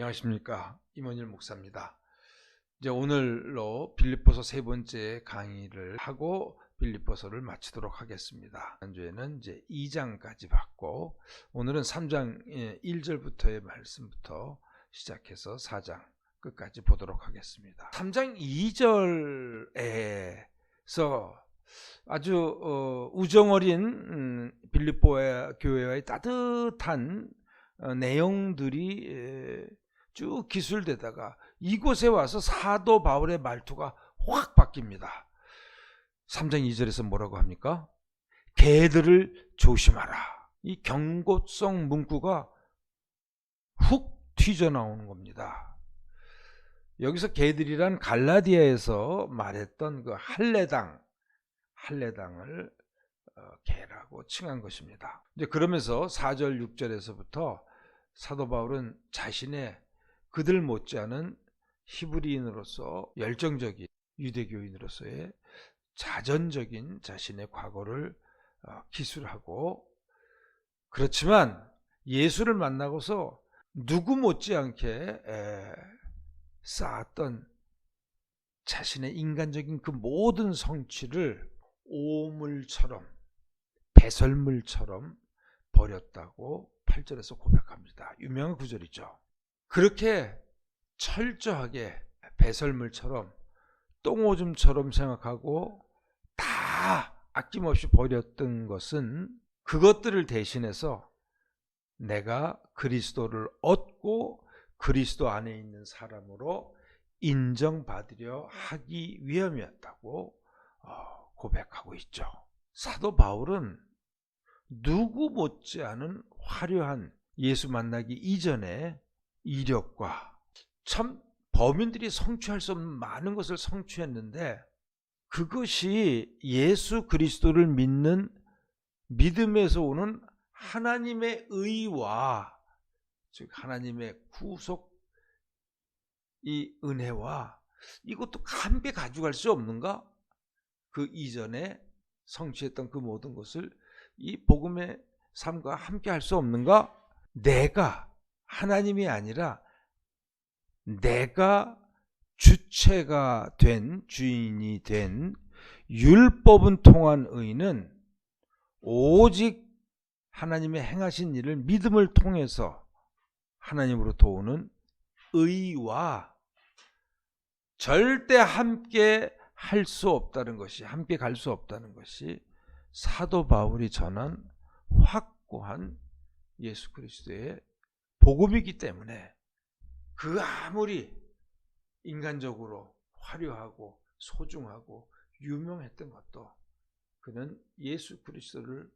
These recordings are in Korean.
안녕하십니까, 임원일 목사입니다. 이제 오늘로 빌립보서 세 번째 강의를 하고 빌립보서를 마치도록 하겠습니다. 지난주에는 이제 2장까지 봤고 오늘은 3장 1절부터의 말씀부터 시작해서 4장 끝까지 보도록 하겠습니다. 3장 2절에서 아주 우정어린 빌립보 교회와의 따뜻한 내용들이 쭉 기술되다가 이곳에 와서 사도 바울의 말투가 확 바뀝니다. 3장 2절에서 뭐라고 합니까? 개들을 조심하라. 이 경고성 문구가 훅 튀져나오는 겁니다. 여기서 개들이란 갈라디아에서 말했던 그 할례당을 개라고 칭한 것입니다. 이제 그러면서 4절 6절에서부터 사도 바울은 자신의 그들 못지않은 히브리인으로서 열정적인 유대교인으로서의 자전적인 자신의 과거를 기술하고, 그렇지만 예수를 만나고서 누구 못지않게 쌓았던 자신의 인간적인 그 모든 성취를 오물처럼 배설물처럼 버렸다고 8절에서 고백합니다. 유명한 구절이죠. 그렇게 철저하게 배설물처럼 똥오줌처럼 생각하고 다 아낌없이 버렸던 것은 그것들을 대신해서 내가 그리스도를 얻고 그리스도 안에 있는 사람으로 인정받으려 하기 위함이었다고 고백하고 있죠. 사도 바울은 누구 못지않은 화려한 예수 만나기 이전의 이력과 참 범인들이 성취할 수 없는 많은 것을 성취했는데, 그것이 예수 그리스도를 믿는 믿음에서 오는 하나님의 의와, 즉 하나님의 구속 이 은혜와 이것도 함께 가져갈 수 없는가? 그 이전에 성취했던 그 모든 것을 이 복음의 삶과 함께 할 수 없는가? 내가 하나님이 아니라 내가 주체가 된, 주인이 된 율법은 통한 의는 오직 하나님의 행하신 일을 믿음을 통해서 하나님으로부터 오는 의와 절대 함께 할 수 없다는 것이, 함께 갈 수 없다는 것이 사도 바울이 전한 확고한 예수 그리스도의 복음이기 때문에, 그 아무리 인간적으로 화려하고 소중하고 유명했던 것도 그는 예수 그리스도를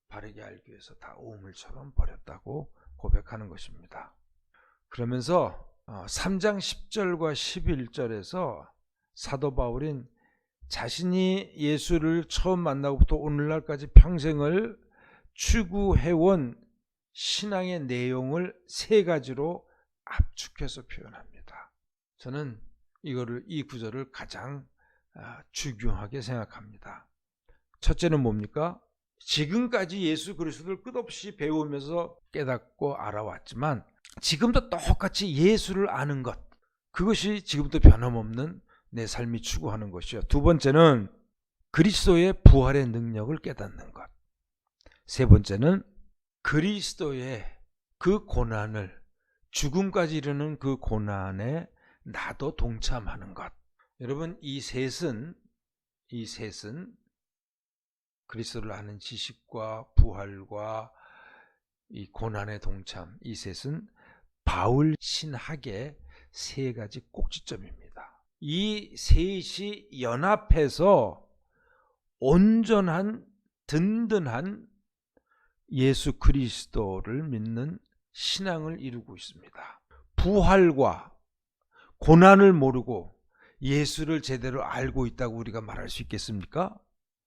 바르게 알기 위해서 다 오물처럼 버렸다고 고백하는 것입니다. 그러면서 3장 10절과 11절에서 사도 바울은 자신이 예수를 처음 만나고부터 오늘날까지 평생을 추구해온 신앙의 내용을 세 가지로 압축해서 표현합니다. 저는 이 구절을 가장 중요하게 생각합니다. 첫째는 뭡니까? 지금까지 예수 그리스도를 끝없이 배우면서 깨닫고 알아왔지만 지금도 똑같이 예수를 아는 것, 그것이 지금도 변함없는 내 삶이 추구하는 것이요. 두 번째는 그리스도의 부활의 능력을 깨닫는 것. 세 번째는 그리스도의 그 고난을, 죽음까지 이르는 그 고난에 나도 동참하는 것. 여러분, 이 셋은 그리스도를 아는 지식과 부활과 이 고난의 동참, 이 셋은 바울 신학의 세 가지 꼭지점입니다. 이 셋이 연합해서 온전한 든든한 예수 그리스도를 믿는 신앙을 이루고 있습니다. 부활과 고난을 모르고 예수를 제대로 알고 있다고 우리가 말할 수 있겠습니까?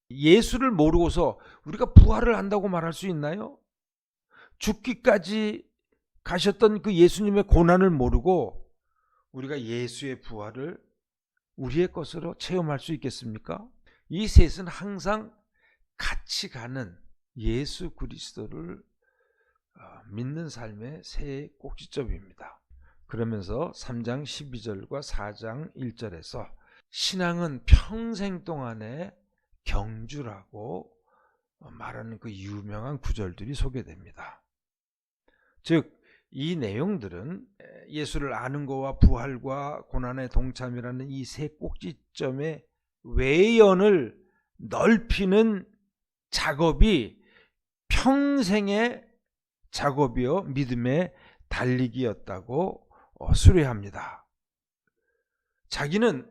예수를 모르고서 우리가 부활을 한다고 말할 수 있나요? 죽기까지 가셨던 그 예수님의 고난을 모르고 우리가 예수의 부활을 우리의 것으로 체험할 수 있겠습니까? 이 셋은 항상 같이 가는 예수 그리스도를 믿는 삶의 세 꼭지점입니다. 그러면서 3장 12절과 4장 1절에서 신앙은 평생 동안의 경주라고 말하는 그 유명한 구절들이 소개됩니다. 즉, 이 내용들은 예수를 아는 것과 부활과 고난의 동참이라는 이 세 꼭지점의 외연을 넓히는 작업이 평생의 작업이요 믿음의 달리기였다고 수료합니다. 자기는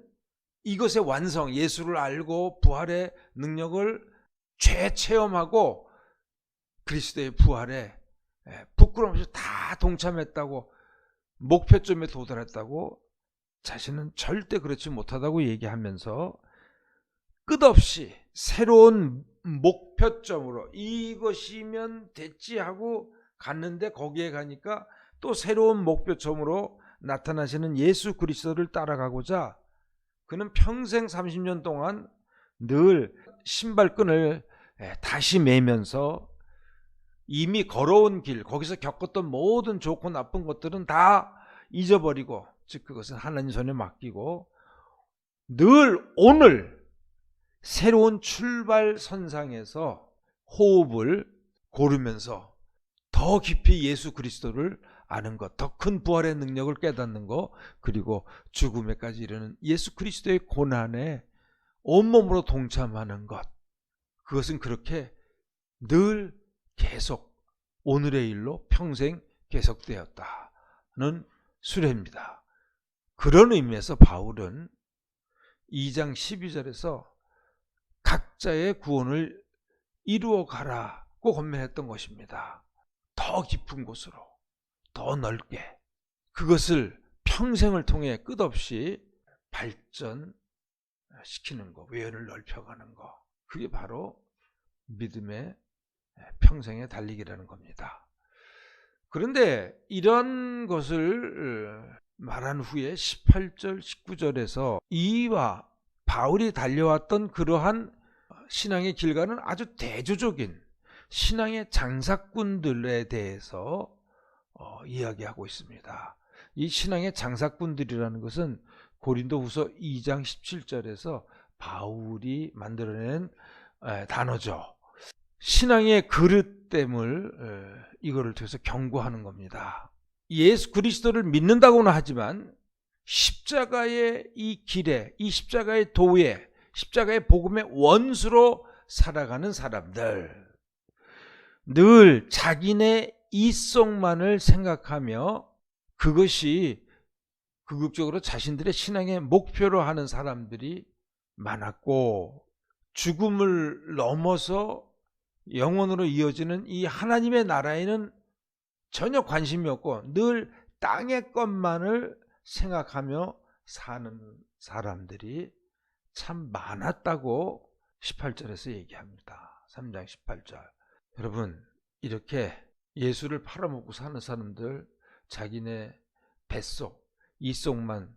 이것의 완성, 예수를 알고 부활의 능력을 재체험하고 그리스도의 부활에 부끄럼 없이 다 동참했다고, 목표점에 도달했다고 자신은 절대 그렇지 못하다고 얘기하면서 끝없이 새로운 목표점으로 이것이면 됐지 하고 갔는데, 거기에 가니까 또 새로운 목표점으로 나타나시는 예수 그리스도를 따라가고자 그는 평생 30년 동안 늘 신발끈을 다시 매면서 이미 걸어온 길, 거기서 겪었던 모든 좋고 나쁜 것들은 다 잊어버리고, 즉 그것은 하나님 손에 맡기고 늘 오늘 새로운 출발선상에서 호흡을 고르면서 더 깊이 예수 그리스도를 아는 것, 더 큰 부활의 능력을 깨닫는 것, 그리고 죽음에까지 이르는 예수 그리스도의 고난에 온몸으로 동참하는 것, 그것은 그렇게 늘 계속 오늘의 일로 평생 계속되었다는 수레입니다. 그런 의미에서 바울은 2장 12절에서 각자의 구원을 이루어 가라고 권면했던 것입니다. 더 깊은 곳으로, 더 넓게, 그것을 평생을 통해 끝없이 발전시키는 것, 외연을 넓혀가는 것, 그게 바로 믿음의 평생의 달리기라는 겁니다. 그런데 이런 것을 말한 후에 18절, 19절에서 이와 바울이 달려왔던 그러한 신앙의 길과는 아주 대조적인 신앙의 장사꾼들에 대해서 이야기하고 있습니다. 이 신앙의 장사꾼들이라는 것은 고린도후서 2장 17절에서 바울이 만들어낸 단어죠. 신앙의 그릇됨을 이거를 통해서 경고하는 겁니다. 예수 그리스도를 믿는다고는 하지만 십자가의 이 길에, 이 십자가의 도에, 십자가의 복음의 원수로 살아가는 사람들, 늘 자기네 이속만을 생각하며 그것이 궁극적으로 자신들의 신앙의 목표로 하는 사람들이 많았고, 죽음을 넘어서 영원으로 이어지는 이 하나님의 나라에는 전혀 관심이 없고 늘 땅의 것만을 생각하며 사는 사람들이 참 많았다고 18절에서 얘기합니다. 3장 18절. 여러분, 이렇게 예수를 팔아먹고 사는 사람들, 자기네 뱃속, 이속만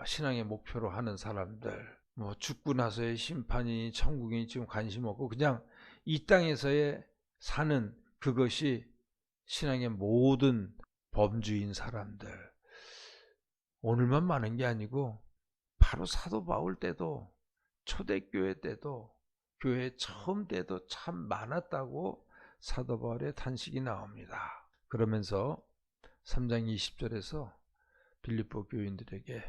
신앙의 목표로 하는 사람들, 뭐 죽고 나서의 심판이, 천국이 지금 관심 없고 그냥 이 땅에서의 사는 그것이 신앙의 모든 범주인 사람들, 오늘만 많은 게 아니고 바로 사도 바울 때도, 초대교회 때도, 교회 처음 때도 참 많았다고 사도 바울의 탄식이 나옵니다. 그러면서 3장 20절에서 빌립보 교인들에게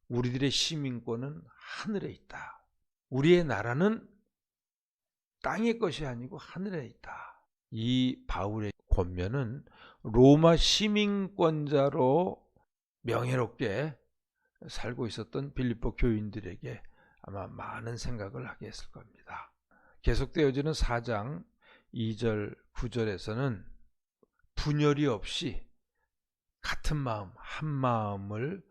우리들의 시민권은 하늘에 있다. 우리의 나라는 땅의 것이 아니고 하늘에 있다. 이 바울의 권면은 로마 시민권자로 명예롭게 살고 있었던 빌립보 교인들에게 아마 많은 생각을 하게 했을 겁니다. 계속되어지는 4장 2절 9절에서는 분열이 없이 같은 마음, 한 마음을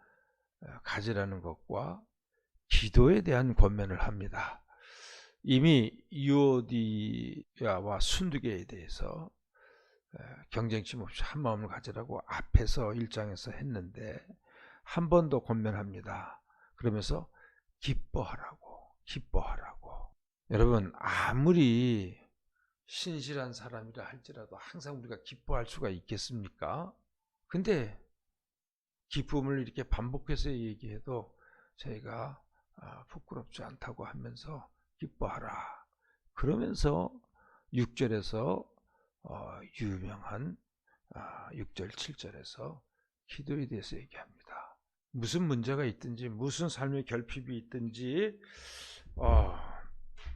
가지라는 것과 기도에 대한 권면을 합니다. 이미 유오디아와 순두개에 대해서 경쟁심 없이 한 마음을 가지라고 앞에서 1장에서 했는데 한 번 더 권면합니다. 그러면서 기뻐하라고. 여러분, 아무리 신실한 사람이라 할지라도 항상 우리가 기뻐할 수가 있겠습니까? 근데 기쁨을 이렇게 반복해서 얘기해도 저희가 부끄럽지 않다고 하면서 기뻐하라. 그러면서 6절에서 유명한 6절 7절에서 기도에 대해서 얘기합니다. 무슨 문제가 있든지 무슨 삶의 결핍이 있든지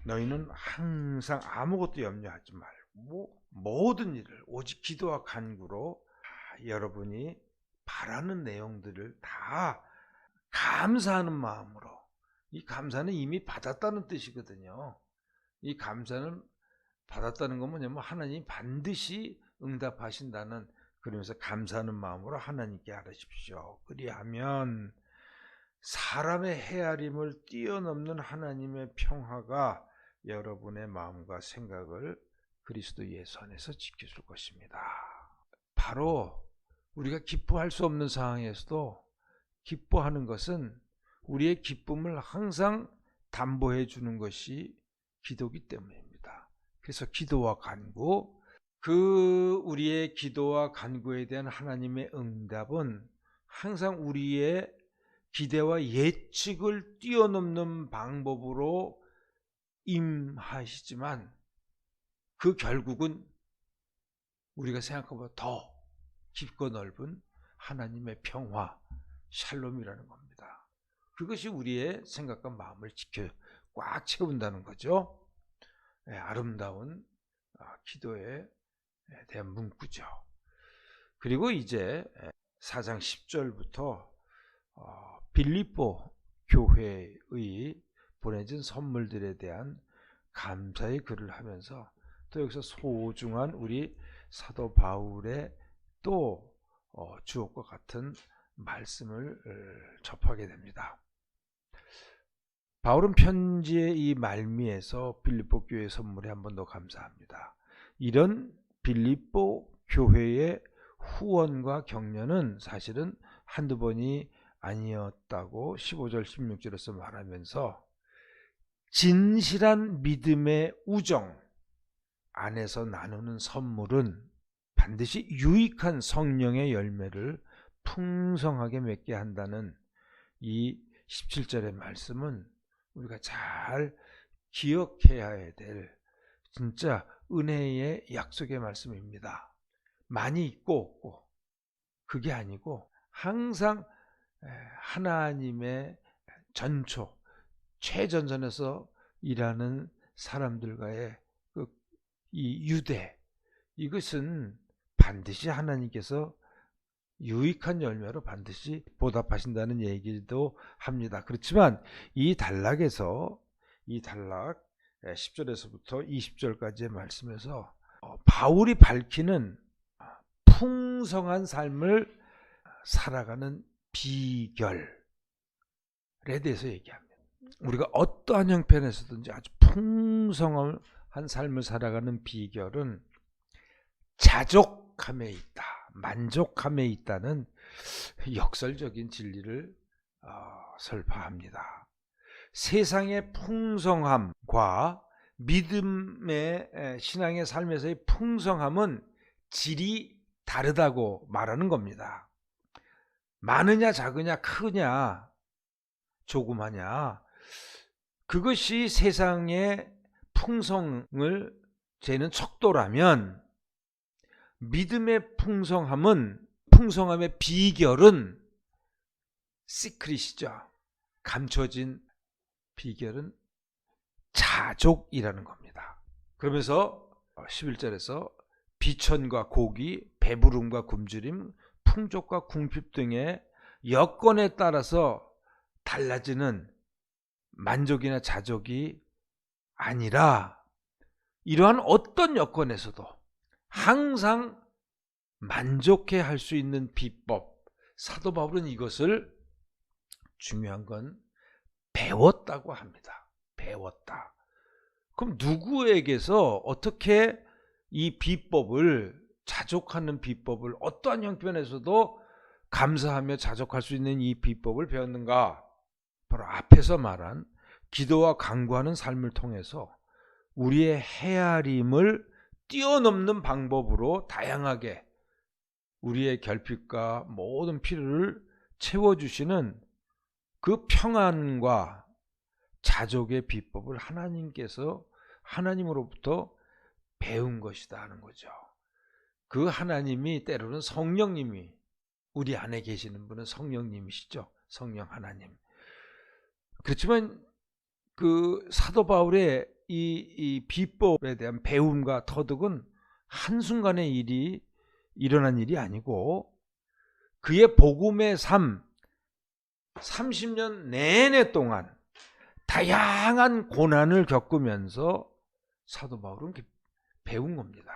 너희는 항상 아무것도 염려하지 말고 모든 일을 오직 기도와 간구로 여러분이 바라는 내용들을 다 감사하는 마음으로, 이 감사는 이미 받았다는 뜻이거든요. 이 감사는 받았다는 건 뭐냐면 하나님이 반드시 응답하신다는, 그러면서 감사하는 마음으로 하나님께 하십시오. 그리하면 사람의 헤아림을 뛰어넘는 하나님의 평화가 여러분의 마음과 생각을 그리스도 예수 안에서 지켜줄 것입니다. 바로 우리가 기뻐할 수 없는 상황에서도 기뻐하는 것은 우리의 기쁨을 항상 담보해 주는 것이 기도기 때문입니다. 그래서 기도와 간구, 우리의 기도와 간구에 대한 하나님의 응답은 항상 우리의 기대와 예측을 뛰어넘는 방법으로 임하시지만 그 결국은 우리가 생각하보다 더 깊고 넓은 하나님의 평화, 샬롬이라는 겁니다. 그것이 우리의 생각과 마음을 꽉 채운다는 거죠. 아름다운 기도에 대한 문구죠. 그리고 이제 4장 10절부터 빌립보 교회의 보내준 선물들에 대한 감사의 글을 하면서 또 여기서 소중한 우리 사도 바울의 또 주옥과 같은 말씀을 접하게 됩니다. 바울은 편지의 이 말미에서 빌립보 교회 선물에 한 번 더 감사합니다. 이런 빌립보 교회의 후원과 격려는 사실은 한두 번이 아니었다고 15절 16절에서 말하면서 진실한 믿음의 우정 안에서 나누는 선물은 반드시 유익한 성령의 열매를 풍성하게 맺게 한다는 이 17절의 말씀은 우리가 잘 기억해야 될 진짜 은혜의 약속의 말씀입니다. 많이 있고 없고 그게 아니고 항상 하나님의 전초 최전선에서 일하는 사람들과의 이 유대, 이것은 반드시 하나님께서 유익한 열매로 반드시 보답하신다는 얘기도 합니다. 그렇지만 이 단락에서, 이 단락 10절에서부터 20절까지의 말씀에서 바울이 밝히는 풍성한 삶을 살아가는 비결에 대해서 얘기합니다. 우리가 어떠한 형편에서든지 아주 풍성한 삶을 살아가는 비결은 자족함에 있다, 만족함에 있다는 역설적인 진리를 설파합니다. 세상의 풍성함과 믿음의 신앙의 삶에서의 풍성함은 질이 다르다고 말하는 겁니다. 많으냐 작으냐 크냐 조그마냐, 그것이 세상의 풍성을 재는 척도라면 믿음의 풍성함의 비결은 시크릿이죠. 감춰진 비결은 자족이라는 겁니다. 그러면서 11절에서 비천과 고기, 배부름과 굶주림, 풍족과 궁핍 등의 여건에 따라서 달라지는 만족이나 자족이 아니라 이러한 어떤 여건에서도 항상 만족해 할 수 있는 비법, 사도 바울은 이것을 중요한 건 배웠다고 합니다. 배웠다. 그럼 누구에게서 어떻게 이 비법을, 자족하는 비법을 어떠한 형편에서도 감사하며 자족할 수 있는 이 비법을 배웠는가? 바로 앞에서 말한 기도와 간구하는 삶을 통해서 우리의 헤아림을 뛰어넘는 방법으로 다양하게 우리의 결핍과 모든 필요를 채워주시는 그 평안과 자족의 비법을 하나님으로부터 배운 것이다 하는 거죠. 그 하나님이 때로는 성령님이, 우리 안에 계시는 분은 성령님이시죠. 성령 하나님. 그렇지만 그 사도 바울의 이 비법에 대한 배움과 터득은 한순간의 일이 일어난 일이 아니고 그의 복음의 삶 30년 내내 동안 다양한 고난을 겪으면서 사도 바울은 배운 겁니다.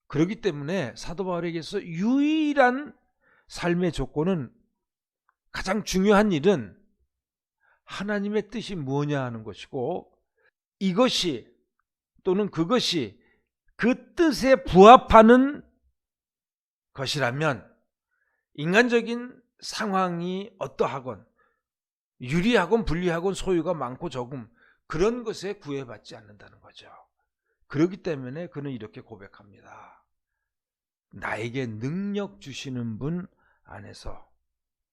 그렇기 때문에 사도 바울에게서 유일한 삶의 조건은, 가장 중요한 일은 하나님의 뜻이 뭐냐 하는 것이고, 이것이 또는 그것이 그 뜻에 부합하는 것이라면 인간적인 상황이 어떠하건 유리하건 불리하건 소유가 많고 적음 그런 것에 구애받지 않는다는 거죠. 그렇기 때문에 그는 이렇게 고백합니다. 나에게 능력 주시는 분 안에서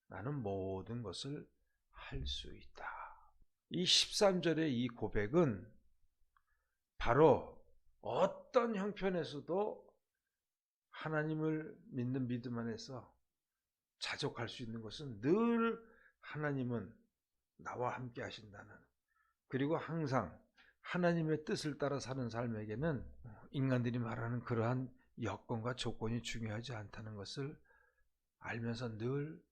나는 모든 것을 할 수 있다. 이 13절의 이 고백은 바로 어떤 형편에서도 하나님을 믿는 믿음 안에서 자족할 수 있는 것은 늘 하나님은 나와 함께 하신다는, 그리고 항상 하나님의 뜻을 따라 사는 삶에게는 인간들이 말하는 그러한 여건과 조건이 중요하지 않다는 것을 알면서 늘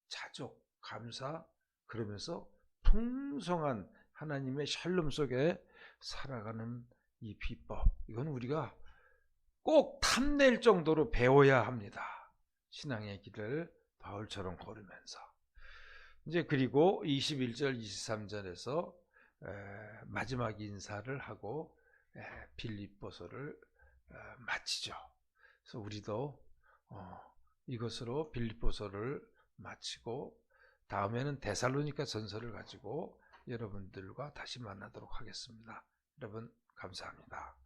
자족, 감사, 그러면서 풍성한 하나님의 샬롬 속에 살아가는 이 비법, 이건 우리가 꼭 탐낼 정도로 배워야 합니다. 신앙의 길을 바울처럼 걸으면서. 이제 그리고 21절, 23절에서 마지막 인사를 하고 빌립보서를 마치죠. 그래서 우리도 이것으로 빌립보서를 마치고 다음에는 데살로니가 전서를 가지고 여러분들과 다시 만나도록 하겠습니다. 여러분 감사합니다.